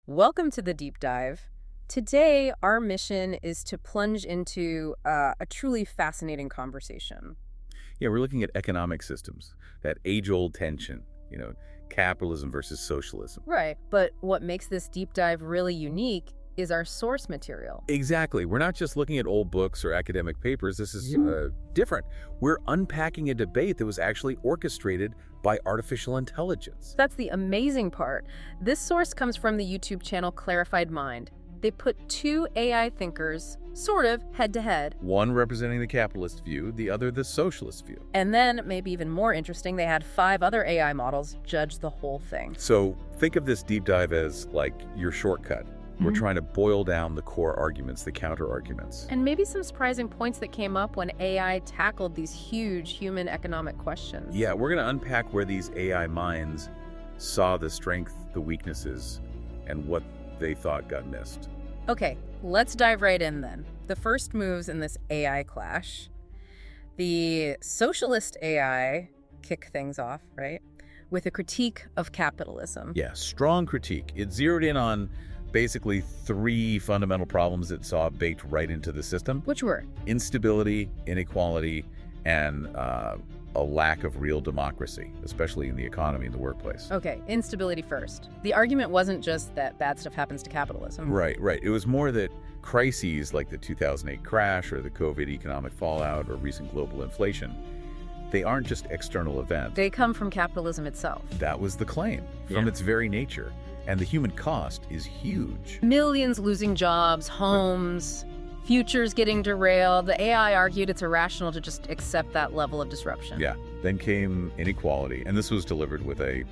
Welcome to the deep dive. Today, our mission is to plunge into a truly fascinating conversation. Yeah, we're looking at economic systems, that age-old tension, capitalism versus socialism. Right. But what makes this deep dive really unique is our source material. Exactly. We're not just looking at old books or academic papers. This is different. We're unpacking a debate that was actually orchestrated by artificial intelligence. That's the amazing part. This source comes from the YouTube channel Clarified. They put two AI thinkers, sort of, head-to-head. One representing the capitalist view, the other the socialist view. And then, maybe even more interesting, they had 5 other AI models judge the whole thing. So think of this deep dive as like your shortcut. We're trying to boil down the core arguments, the counter-arguments. And maybe some surprising points that came up when AI tackled these huge human economic questions. Yeah, we're going to unpack where these AI minds saw the strength, the weaknesses, and what they thought got missed. Okay, let's dive right in then. The first moves in this AI clash. The socialist AI kick things off, right? With a critique of capitalism. Yeah, strong critique. It zeroed in on basically 3 fundamental problems it saw baked right into the system. Which were? Instability, inequality, and a lack of real democracy, especially in the economy and the workplace. Okay, instability first. The argument wasn't just that bad stuff happens to capitalism. Right. It was more that crises like the 2008 crash or the COVID economic fallout or recent global inflation, they aren't just external events. They come from capitalism itself. That was the claim, from its very nature. And the human cost is huge. Millions losing jobs, homes, futures getting derailed. The AI argued it's irrational to just accept that level of disruption. Yeah. Then came inequality, and this was delivered with a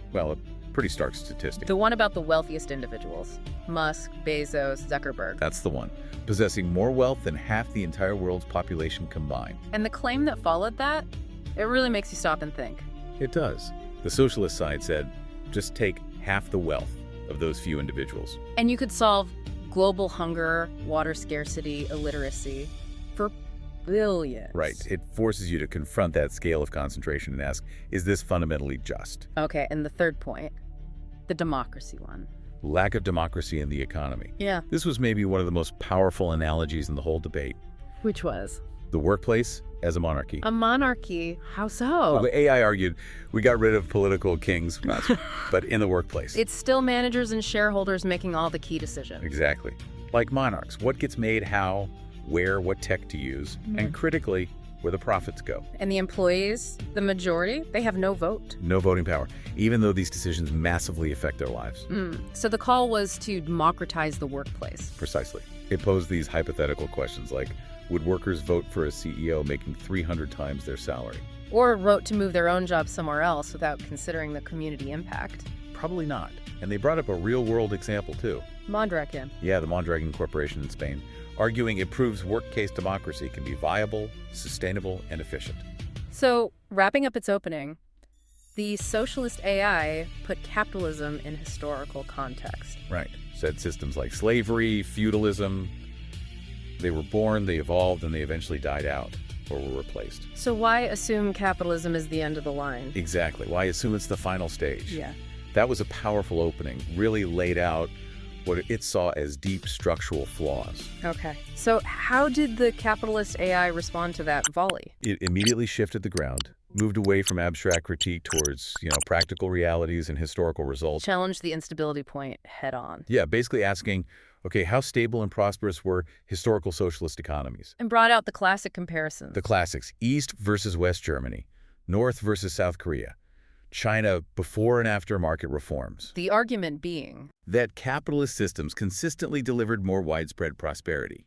pretty stark statistic. The one about the wealthiest individuals. Musk, Bezos, Zuckerberg. That's the one. Possessing more wealth than half the entire world's population combined. And the claim that followed that, it really makes you stop and think. It does. The socialist side said, just take half the wealth of those few individuals. And you could solve global hunger, water scarcity, illiteracy for billions. Right. It forces you to confront that scale of concentration and ask, is this fundamentally just? Okay, and the third point, the democracy one. Lack of democracy in the economy. Yeah. This was maybe one of the most powerful analogies in the whole debate. Which was? The workplace as a monarchy. A monarchy? How so? Well, the AI argued we got rid of political kings, but in the workplace. It's still managers and shareholders making all the key decisions. Exactly. Like monarchs, what gets made, how, where, what tech to use, and critically, where the profits go. And the employees, the majority, they have no vote. No voting power, even though these decisions massively affect their lives. So the call was to democratize the workplace. Precisely. It posed these hypothetical questions like, would workers vote for a CEO making 300 times their salary? Or vote to move their own job somewhere else without considering the community impact. Probably not. And they brought up a real-world example, too. Mondragon. Yeah, the Mondragon Corporation in Spain, arguing it proves workplace democracy can be viable, sustainable, and efficient. So, wrapping up its opening, the socialist AI put capitalism in historical context. Right. Said systems like slavery, feudalism, they were born, they evolved, and they eventually died out or were replaced. So why assume capitalism is the end of the line? Exactly. Why assume it's the final stage? Yeah. That was a powerful opening, really laid out what it saw as deep structural flaws. Okay. So how did the capitalist AI respond to that volley? It immediately shifted the ground, moved away from abstract critique towards, practical realities and historical results. Challenged the instability point head on. Yeah, basically asking, okay, how stable and prosperous were historical socialist economies? And brought out the classic comparisons. The classics, East versus West Germany, North versus South Korea, China before and after market reforms. The argument being that capitalist systems consistently delivered more widespread prosperity,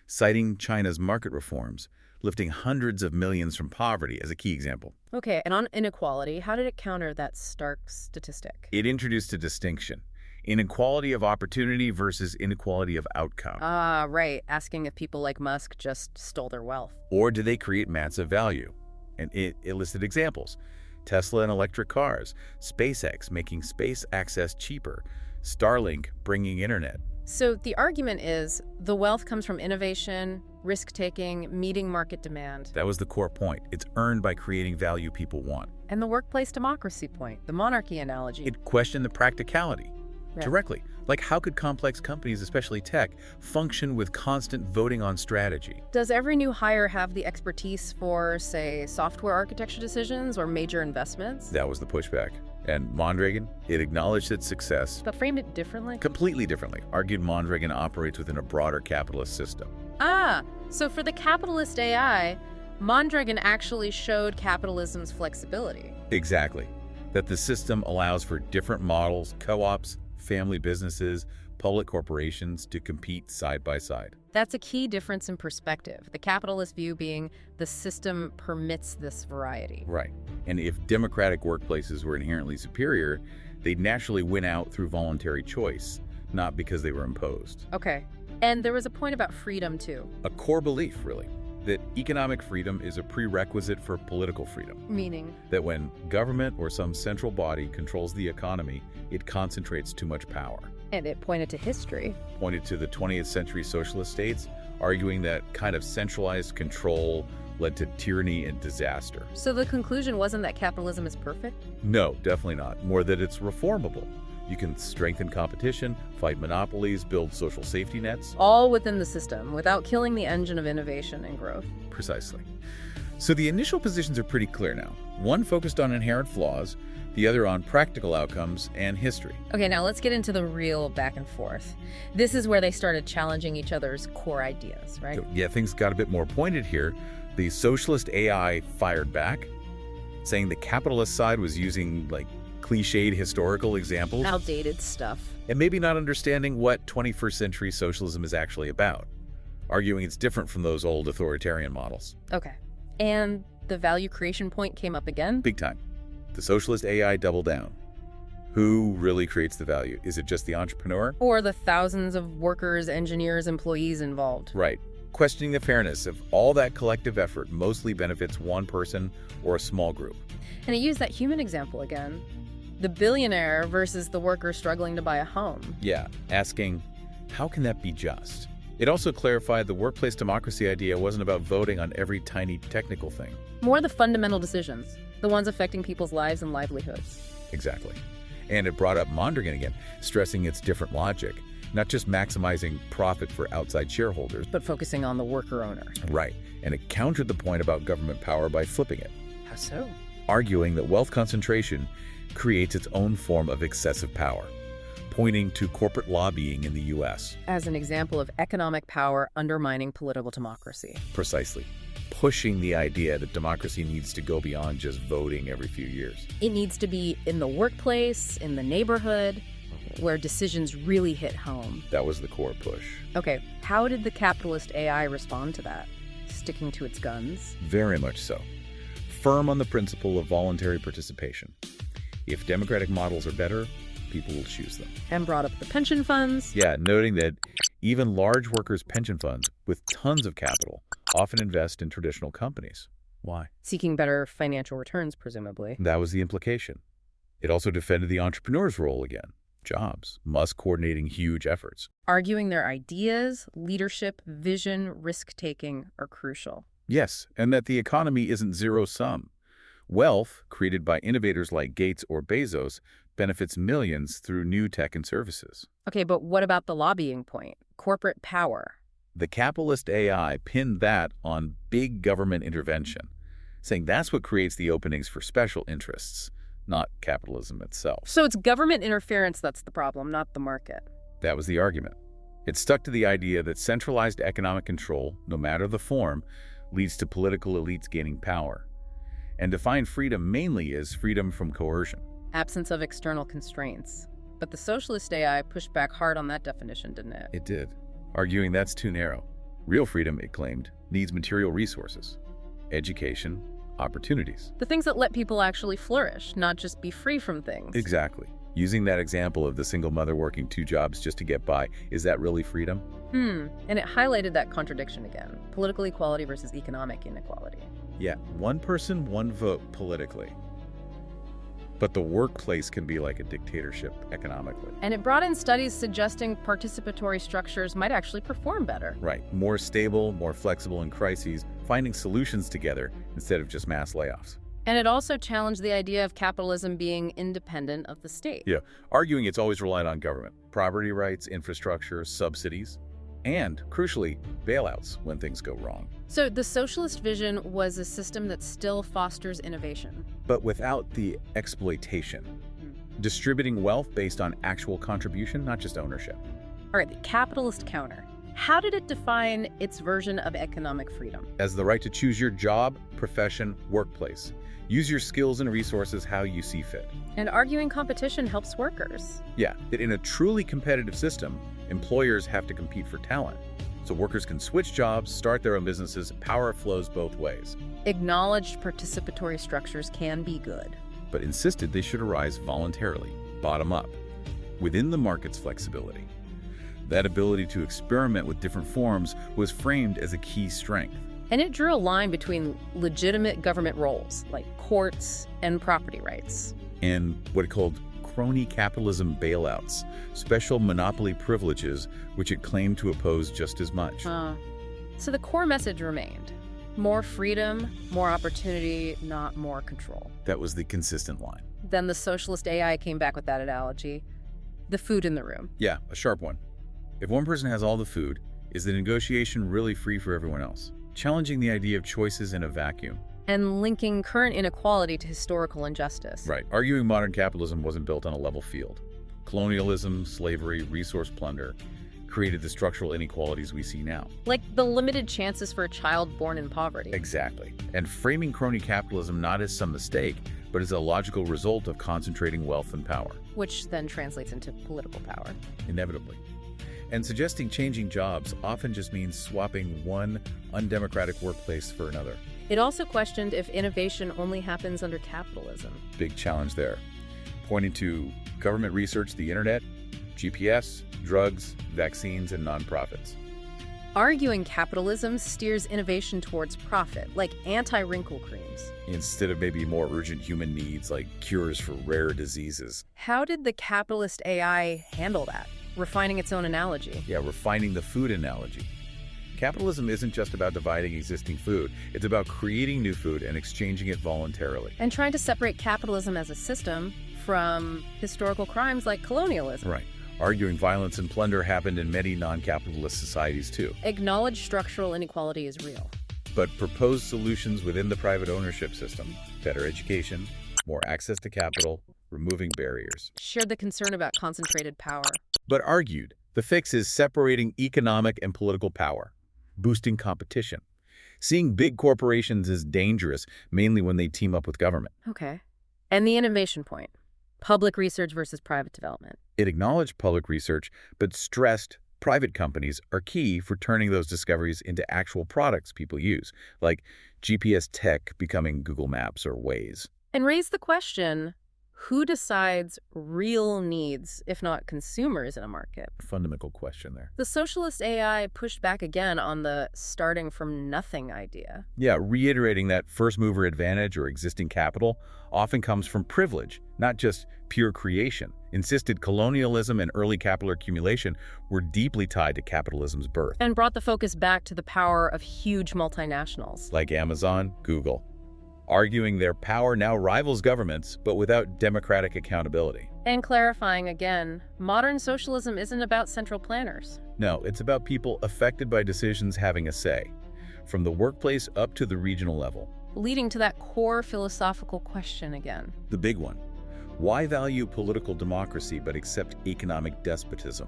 citing China's market reforms, lifting hundreds of millions from poverty as a key example. Okay, and on inequality, how did it counter that stark statistic? It introduced a distinction. Inequality of opportunity versus inequality of outcome. Ah, right. Asking if people like Musk just stole their wealth. Or do they create massive value? And it listed examples. Tesla and electric cars, SpaceX making space access cheaper, Starlink bringing internet. So the argument is the wealth comes from innovation, risk-taking, meeting market demand. That was the core point. It's earned by creating value people want. And the workplace democracy point, the monarchy analogy. It questioned the practicality. Right. Directly. Like, how could complex companies, especially tech, function with constant voting on strategy? Does every new hire have the expertise for, say, software architecture decisions or major investments? That was the pushback. And Mondragon, it acknowledged its success But framed it differently? completely differently, argued Mondragon operates within a broader capitalist system. Ah, so for the capitalist AI, Mondragon actually showed capitalism's flexibility. Exactly. That the system allows for different models, co-ops, family businesses, public corporations to compete side by side. That's a key difference in perspective, the capitalist view being the system permits this variety. Right. And if democratic workplaces were inherently superior, they'd naturally win out through voluntary choice, not because they were imposed. Okay. And there was a point about freedom, too. A core belief, really, that economic freedom is a prerequisite for political freedom. Meaning? That when government or some central body controls the economy, it concentrates too much power. And it pointed to history. Pointed to the 20th century socialist states, arguing that kind of centralized control led to tyranny and disaster. So the conclusion wasn't that capitalism is perfect? No, definitely not. More that it's reformable. You can strengthen competition, fight monopolies, build social safety nets. All within the system, without killing the engine of innovation and growth. Precisely. So the initial positions are pretty clear now. One focused on inherent flaws, the other on practical outcomes and history. Okay, now let's get into the real back and forth. This is where they started challenging each other's core ideas, right? Yeah, things got a bit more pointed here. The socialist AI fired back, saying the capitalist side was using, cliched historical examples. Outdated stuff. And maybe not understanding what 21st century socialism is actually about, arguing it's different from those old authoritarian models. Okay. And the value creation point came up again? Big time. The socialist AI doubled down. Who really creates the value? Is it just the entrepreneur? Or the thousands of workers, engineers, employees involved? Right. Questioning the fairness of all that collective effort mostly benefits one person or a small group. And it used that human example again. The billionaire versus the worker struggling to buy a home. Yeah, asking, how can that be just? It also clarified the workplace democracy idea wasn't about voting on every tiny technical thing. More the fundamental decisions, the ones affecting people's lives and livelihoods. Exactly. And it brought up Mondragon again, stressing its different logic, not just maximizing profit for outside shareholders, but focusing on the worker-owner. Right. And it countered the point about government power by flipping it. How so? Arguing that wealth concentration creates its own form of excessive power, pointing to corporate lobbying in the U.S. As an example of economic power undermining political democracy. Precisely. Pushing the idea that democracy needs to go beyond just voting every few years. It needs to be in the workplace, in the neighborhood, where decisions really hit home. That was the core push. Okay, how did the capitalist AI respond to that? Sticking to its guns? Very much so. Firm on the principle of voluntary participation. If democratic models are better, people will choose them. And brought up the pension funds? Yeah, noting that even large workers' pension funds with tons of capital often invest in traditional companies. Why? Seeking better financial returns, presumably. That was the implication. It also defended the entrepreneur's role again. Jobs, Musk coordinating huge efforts. Arguing their ideas, leadership, vision, risk-taking are crucial. Yes, and that the economy isn't zero-sum. Wealth, created by innovators like Gates or Bezos, benefits millions through new tech and services. Okay, but what about the lobbying point? Corporate power. The capitalist AI pinned that on big government intervention, saying that's what creates the openings for special interests, not capitalism itself. So it's government interference that's the problem, not the market. That was the argument. It stuck to the idea that centralized economic control, no matter the form, leads to political elites gaining power, and defined freedom mainly as freedom from coercion. Absence of external constraints. But the socialist AI pushed back hard on that definition, didn't it? It did, arguing that's too narrow. Real freedom, it claimed, needs material resources, education, opportunities. The things that let people actually flourish, not just be free from things. Exactly. Using that example of the single mother working 2 jobs just to get by, is that really freedom? And it highlighted that contradiction again. Political equality versus economic inequality. Yeah, one person, one vote politically. But the workplace can be like a dictatorship economically. And it brought in studies suggesting participatory structures might actually perform better. Right. More stable, more flexible in crises, finding solutions together instead of just mass layoffs. And it also challenged the idea of capitalism being independent of the state. Yeah, arguing it's always relied on government, property rights, infrastructure, subsidies, and, crucially, bailouts when things go wrong. So the socialist vision was a system that still fosters innovation. But without the exploitation. Distributing wealth based on actual contribution, not just ownership. All right, the capitalist counter. How did it define its version of economic freedom? As the right to choose your job, profession, workplace. Use your skills and resources how you see fit. And arguing competition helps workers. Yeah, that in a truly competitive system, employers have to compete for talent. So workers can switch jobs, start their own businesses, power flows both ways. Acknowledged participatory structures can be good. But insisted they should arise voluntarily, bottom up, within the market's flexibility. That ability to experiment with different forms was framed as a key strength. And it drew a line between legitimate government roles, like courts and property rights. And what it called crony capitalism bailouts, special monopoly privileges which it claimed to oppose just as much. So the core message remained. More freedom, more opportunity, not more control. That was the consistent line. Then the socialist AI came back with that analogy. The food in the room. Yeah, a sharp one. If one person has all the food, is the negotiation really free for everyone else? Challenging the idea of choices in a vacuum. And linking current inequality to historical injustice. Right. Arguing modern capitalism wasn't built on a level field. Colonialism, slavery, resource plunder created the structural inequalities we see now. Like the limited chances for a child born in poverty. Exactly. And framing crony capitalism not as some mistake, but as a logical result of concentrating wealth and power. Which then translates into political power. Inevitably. And suggesting changing jobs often just means swapping one undemocratic workplace for another. It also questioned if innovation only happens under capitalism. Big challenge there. Pointing to government research, the internet, GPS, drugs, vaccines, and nonprofits. Arguing capitalism steers innovation towards profit, like anti-wrinkle creams. Instead of maybe more urgent human needs like cures for rare diseases. How did the capitalist AI handle that? Refining its own analogy. Yeah, refining the food analogy. Capitalism isn't just about dividing existing food. It's about creating new food and exchanging it voluntarily. And trying to separate capitalism as a system from historical crimes like colonialism. Right. Arguing violence and plunder happened in many non-capitalist societies too. Acknowledge structural inequality is real. But propose solutions within the private ownership system. Better education, more access to capital, removing barriers. Shared the concern about concentrated power. But argued, the fix is separating economic and political power, boosting competition, seeing big corporations as dangerous, mainly when they team up with government. Okay. And the innovation point, public research versus private development. It acknowledged public research, but stressed private companies are key for turning those discoveries into actual products people use, like GPS tech becoming Google Maps or Waze. And raise the question, who decides real needs, if not consumers, in a market? Fundamental question there. The socialist AI pushed back again on the starting from nothing idea. Yeah, reiterating that first mover advantage or existing capital often comes from privilege, not just pure creation. Insisted colonialism and early capital accumulation were deeply tied to capitalism's birth. And brought the focus back to the power of huge multinationals. Like Amazon, Google. Arguing their power now rivals governments, but without democratic accountability. And clarifying again, modern socialism isn't about central planners. No, it's about people affected by decisions having a say, from the workplace up to the regional level. Leading to that core philosophical question again. The big one. Why value political democracy but accept economic despotism?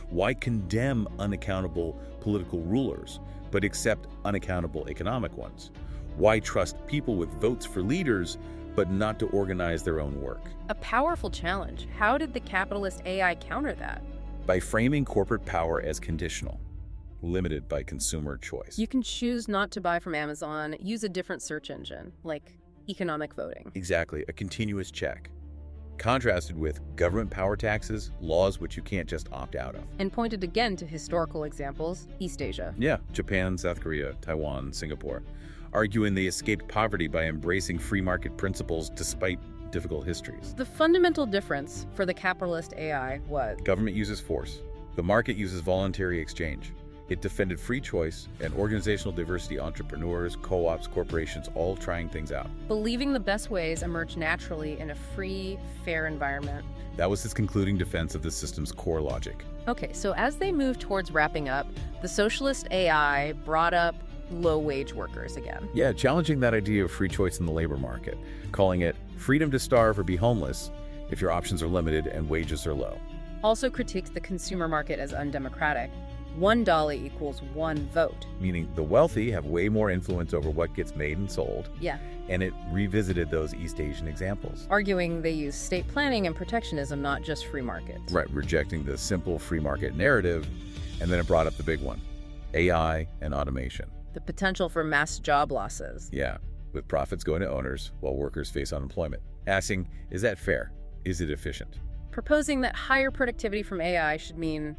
Why condemn unaccountable political rulers but accept unaccountable economic ones? Why trust people with votes for leaders, but not to organize their own work? A powerful challenge. How did the capitalist AI counter that? By framing corporate power as conditional, limited by consumer choice. You can choose not to buy from Amazon, use a different search engine, like economic voting. Exactly, a continuous check. Contrasted with government power taxes, laws which you can't just opt out of. And pointed again to historical examples, East Asia. Yeah, Japan, South Korea, Taiwan, Singapore. Arguing they escaped poverty by embracing free market principles despite difficult histories. The fundamental difference for the capitalist AI was government uses force. The market uses voluntary exchange. It defended free choice and organizational diversity, entrepreneurs, co-ops, corporations, all trying things out. Believing the best ways emerge naturally in a free, fair environment. That was his concluding defense of the system's core logic. Okay, so as they move towards wrapping up, the socialist AI brought up low-wage workers again. Yeah, challenging that idea of free choice in the labor market, calling it freedom to starve or be homeless if your options are limited and wages are low. Also critiqued the consumer market as undemocratic. $1 equals one vote. Meaning the wealthy have way more influence over what gets made and sold. Yeah. And it revisited those East Asian examples. Arguing they use state planning and protectionism, not just free markets. Right, rejecting the simple free market narrative, and then it brought up the big one, AI and automation. The potential for mass job losses. Yeah, with profits going to owners while workers face unemployment. Asking, is that fair? Is it efficient? Proposing that higher productivity from AI should mean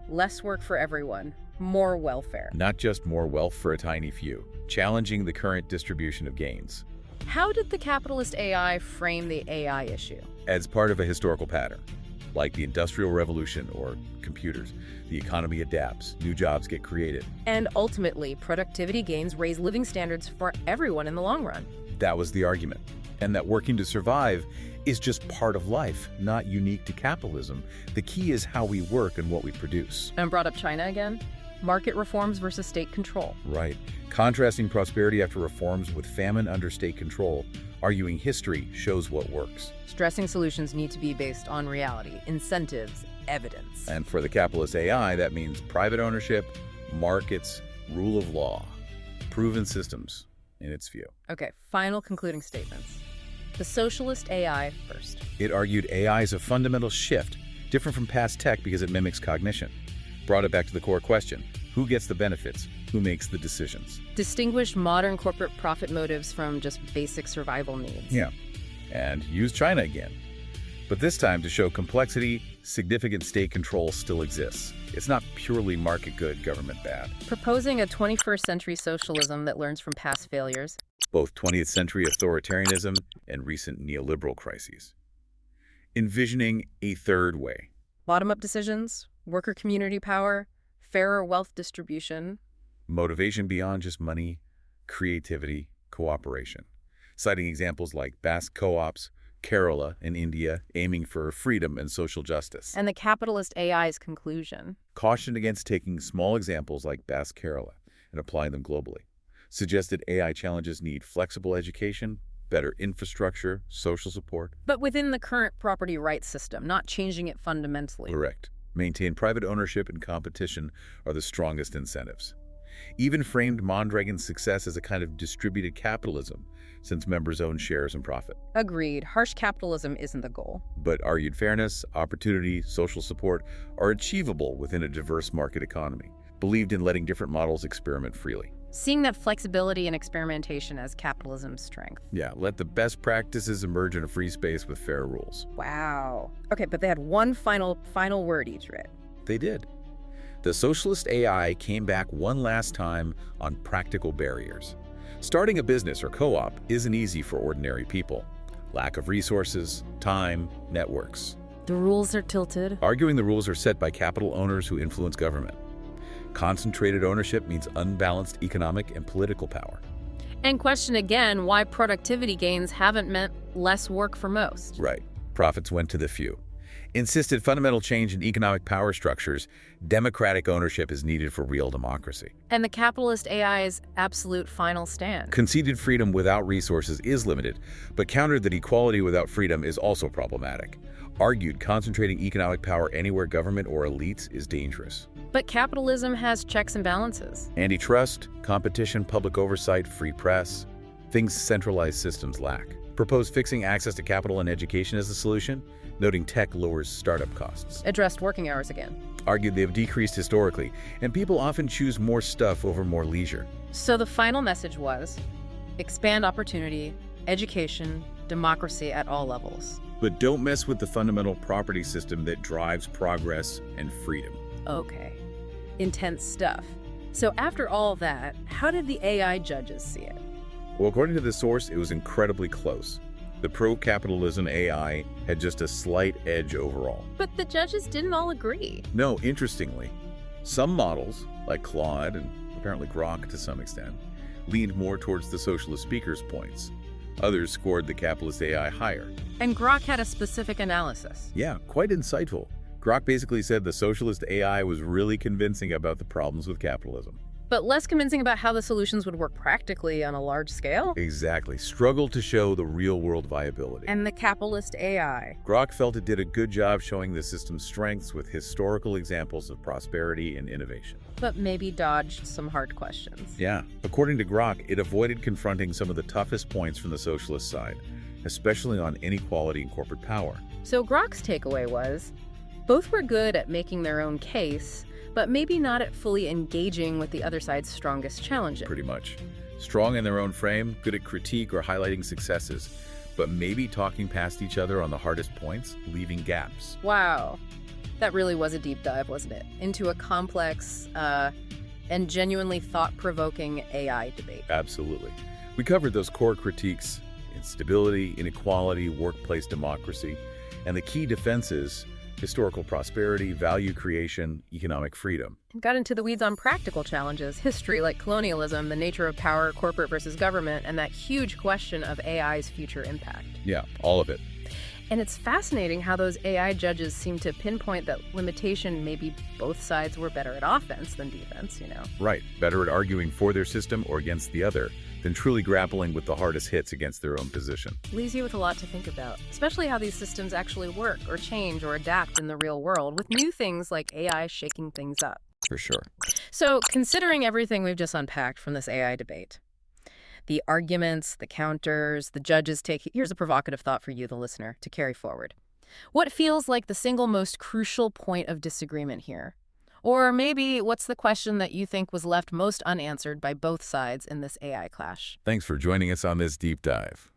less work for everyone, more welfare. Not just more wealth for a tiny few. Challenging the current distribution of gains. How did the capitalist AI frame the AI issue? As part of a historical pattern, like the Industrial Revolution or computers, the economy adapts, new jobs get created. And ultimately, productivity gains raise living standards for everyone in the long run. That was the argument. And that working to survive is just part of life, not unique to capitalism. The key is how we work and what we produce. And brought up China again? Market reforms versus state control. Right. Contrasting prosperity after reforms with famine under state control, arguing history shows what works. Stressing solutions need to be based on reality, incentives, evidence. And for the capitalist AI, that means private ownership, markets, rule of law, proven systems, in its view. Okay, final concluding statements. The socialist AI first. It argued AI is a fundamental shift, different from past tech because it mimics cognition. Brought it back to the core question, who gets the benefits? Who makes the decisions? Distinguished modern corporate profit motives from just basic survival needs. Yeah, and used China again. But this time to show complexity, significant state control still exists. It's not purely market good, government bad. Proposing a 21st century socialism that learns from past failures. Both 20th century authoritarianism and recent neoliberal crises. Envisioning a third way. Bottom-up decisions, worker community power, fairer wealth distribution. Motivation beyond just money, creativity, cooperation. Citing examples like Basque co-ops, Kerala in India, aiming for freedom and social justice. And the capitalist AI's conclusion. Cautioned against taking small examples like Basque Kerala and applying them globally. Suggested AI challenges need flexible education, better infrastructure, social support. But within the current property rights system, not changing it fundamentally. Correct. Maintain private ownership and competition are the strongest incentives. Even framed Mondragon's success as a kind of distributed capitalism, since members own shares and profit. Agreed. Harsh capitalism isn't the goal. But argued fairness, opportunity, social support are achievable within a diverse market economy. Believed in letting different models experiment freely. Seeing that flexibility and experimentation as capitalism's strength. Yeah, let the best practices emerge in a free space with fair rules. Wow. Okay, but they had one final word each, right? They did. The socialist AI came back one last time on practical barriers. Starting a business or co-op isn't easy for ordinary people. Lack of resources, time, networks. The rules are tilted. Arguing the rules are set by capital owners who influence government. Concentrated ownership means unbalanced economic and political power. And question again why productivity gains haven't meant less work for most. Right. Profits went to the few. Insisted fundamental change in economic power structures, democratic ownership is needed for real democracy. And the capitalist AI's absolute final stand. Conceded freedom without resources is limited, but countered that equality without freedom is also problematic. Argued concentrating economic power anywhere government or elites is dangerous. But capitalism has checks and balances. Antitrust, competition, public oversight, free press, things centralized systems lack. Proposed fixing access to capital and education as the solution, noting tech lowers startup costs. Addressed working hours again. Argued they have decreased historically, and people often choose more stuff over more leisure. So the final message was, expand opportunity, education, democracy at all levels. But don't mess with the fundamental property system that drives progress and freedom. Okay. Intense stuff. So after all that, how did the AI judges see it? Well, according to the source, it was incredibly close. The pro-capitalism AI had just a slight edge overall. But the judges didn't all agree. No, interestingly, Some models, like Claude and apparently Grok to some extent, leaned more towards the socialist speaker's points. Others scored the capitalist AI higher. And Grok had a specific analysis. Yeah, quite insightful. Grok basically said the socialist AI was really convincing about the problems with capitalism. But less convincing about how the solutions would work practically on a large scale. Exactly. Struggled to show the real-world viability. And the capitalist AI. Grok felt it did a good job showing the system's strengths with historical examples of prosperity and innovation. But maybe dodged some hard questions. Yeah. According to Grok, it avoided confronting some of the toughest points from the socialist side, especially on inequality and corporate power. So Grok's takeaway was, both were good at making their own case, but maybe not at fully engaging with the other side's strongest challenges. Pretty much. Strong in their own frame, good at critique or highlighting successes, but maybe talking past each other on the hardest points, leaving gaps. Wow. That really was a deep dive, wasn't it? Into a complex and genuinely thought-provoking AI debate. Absolutely. We covered those core critiques: instability, inequality, workplace democracy, and the key defenses: historical prosperity, value creation, economic freedom. Got into the weeds on practical challenges, history like colonialism, the nature of power, corporate versus government, and that huge question of AI's future impact. Yeah, all of it. And it's fascinating how those AI judges seem to pinpoint that limitation maybe both sides were better at offense than defense, you know? Right. Better at arguing for their system or against the other than truly grappling with the hardest hits against their own position. Leaves you with a lot to think about, especially how these systems actually work or change or adapt in the real world, with new things like AI shaking things up. For sure. So, considering everything we've just unpacked from this AI debate, the arguments, the counters, the judges take... Here's a provocative thought for you, the listener, to carry forward. What feels like the single most crucial point of disagreement here? Or maybe what's the question that you think was left most unanswered by both sides in this AI clash? Thanks for joining us on this deep dive.